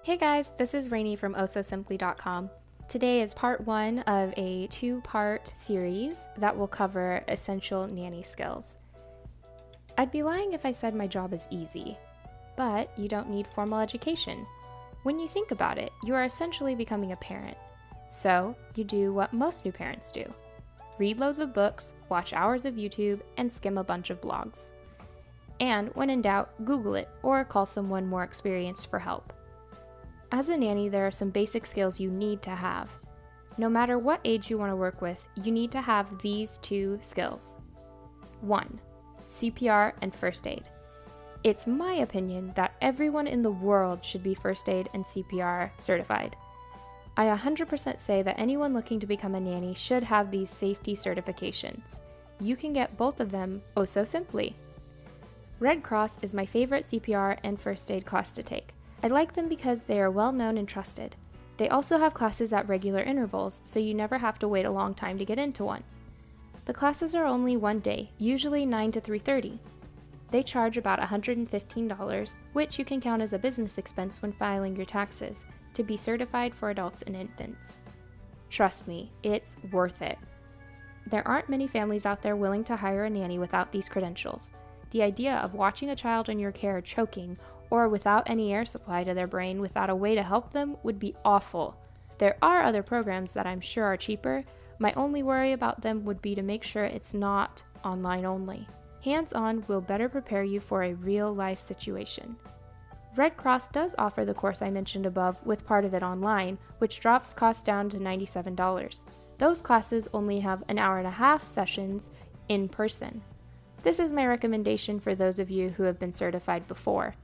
Hey guys, this is RAINEY from ohsosimply.com. Today is part one of a two-part series that will cover essential nanny skills. I'd be lying if I said my job is easy, but you don't need formal education. When you think about it, you are essentially becoming a parent. So you do what most new parents do. Read loads of books, watch hours of YouTube, and skim a bunch of blogs. And when in doubt, Google it or call someone more experienced for help. As a nanny, there are some basic skills you need to have. No matter what age you want to work with, you need to have these two skills. 1. CPR and first aid. It's my opinion that everyone in the world should be first aid and CPR certified. I 100% say that anyone looking to become a nanny should have these safety certifications. You can get both of them oh so simply. Red Cross is my favorite CPR and first aid class to take. I like them because they are well known and trusted. They also have classes at regular intervals, so you never have to wait a long time to get into one. The classes are only one day, usually 9 to 3:30. They charge about $115, which you can count as a business expense when filing your taxes, to be certified for adults and infants. Trust me, it's worth it. There aren't many families out there willing to hire a nanny without these credentials. The idea of watching a child in your care choking or without any air supply to their brain without a way to help them would be awful. There are other programs that I'm sure are cheaper. My only worry about them would be to make sure it's not online only. Hands-on will better prepare you for a real-life situation. Red Cross does offer the course I mentioned above with part of it online, which drops cost down to $97. Those classes only have an hour-and-a-half sessions in person. This is my recommendation for those of you who have been certified before.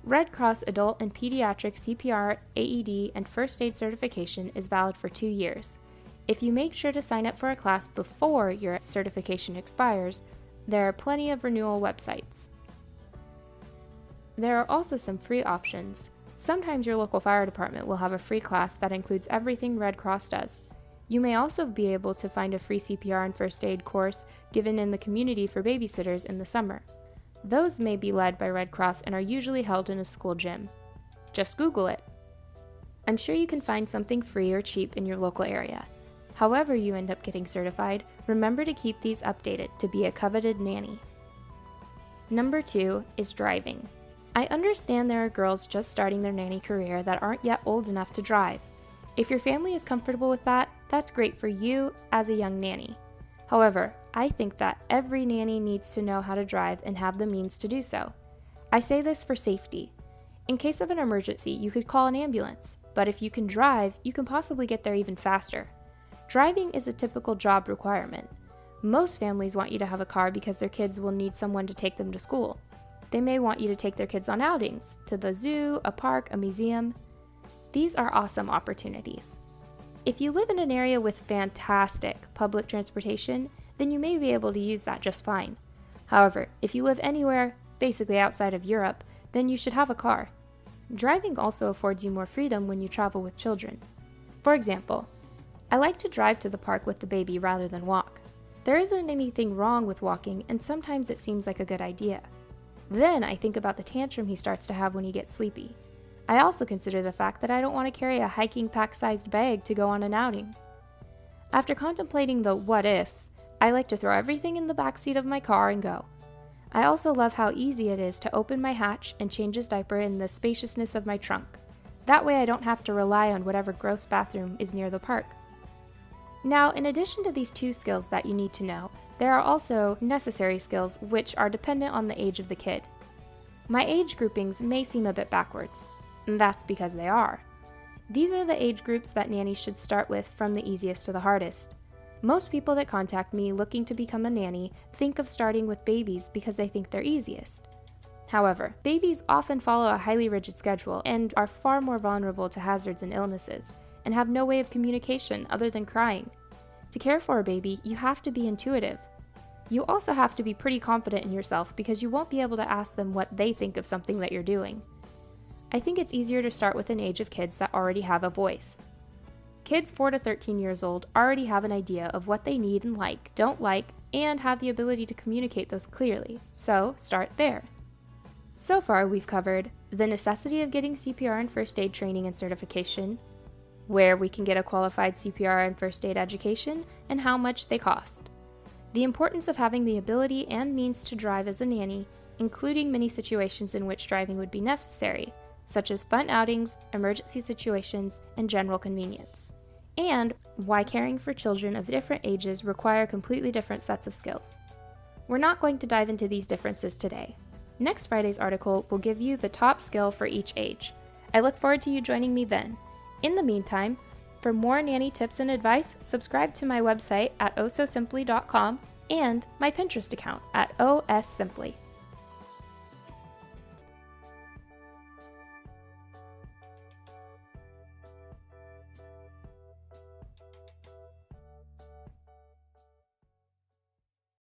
Red Cross Adult and Pediatric CPR, AED, and First Aid certification is valid for 2 years. If you make sure to sign up for a class before your certification expires, there are plenty of renewal websites. There are also some free options. Sometimes your local fire department will have a free class that includes everything Red Cross does. You may also be able to find a free CPR and First Aid course given in the community for babysitters in the summer. Those may be led by Red Cross and are usually held in a school gym. Just Google it. I'm sure you can find something free or cheap in your local area. However you end up getting certified, remember to keep these updated to be a coveted nanny. Number 2 is driving. I understand there are girls just starting their nanny career that aren't yet old enough to drive. If your family is comfortable with that, that's great for you as a young nanny. However, I think that every nanny needs to know how to drive and have the means to do so. I say this for safety. In case of an emergency, you could call an ambulance, but if you can drive, you can possibly get there even faster. Driving is a typical job requirement. Most families want you to have a car because their kids will need someone to take them to school. They may want you to take their kids on outings, to the zoo, a park, a museum. These are awesome opportunities. If you live in an area with fantastic public transportation, then you may be able to use that just fine. However, if you live anywhere, basically outside of Europe, then you should have a car. Driving also affords you more freedom when you travel with children. For example, I like to drive to the park with the baby rather than walk. There isn't anything wrong with walking, and sometimes it seems like a good idea. Then I think about the tantrum he starts to have when he gets sleepy. I also consider the fact that I don't want to carry a hiking pack-sized bag to go on an outing. After contemplating the what-ifs, I like to throw everything in the backseat of my car and go. I also love how easy it is to open my hatch and change his diaper in the spaciousness of my trunk. That way I don't have to rely on whatever gross bathroom is near the park. Now, in addition to these two skills that you need to know, there are also necessary skills which are dependent on the age of the kid. My age groupings may seem a bit backwards, and that's because they are. These are the age groups that nannies should start with from the easiest to the hardest. Most people that contact me looking to become a nanny think of starting with babies because they think they're easiest. However, babies often follow a highly rigid schedule and are far more vulnerable to hazards and illnesses, and have no way of communication other than crying. To care for a baby, you have to be intuitive. You also have to be pretty confident in yourself because you won't be able to ask them what they think of something that you're doing. I think it's easier to start with an age of kids that already have a voice. Kids 4 to 13 years old already have an idea of what they need and like, don't like, and have the ability to communicate those clearly, so start there. So far, we've covered the necessity of getting CPR and first aid training and certification, where we can get a qualified CPR and first aid education, and how much they cost. The importance of having the ability and means to drive as a nanny, including many situations in which driving would be necessary, such as fun outings, emergency situations, and general convenience. And why caring for children of different ages require completely different sets of skills. We're not going to dive into these differences today. Next Friday's article will give you the top skill for each age. I look forward to you joining me then. In the meantime, for more nanny tips and advice, subscribe to my website at ohsosimply.com and my Pinterest account at OSSimply.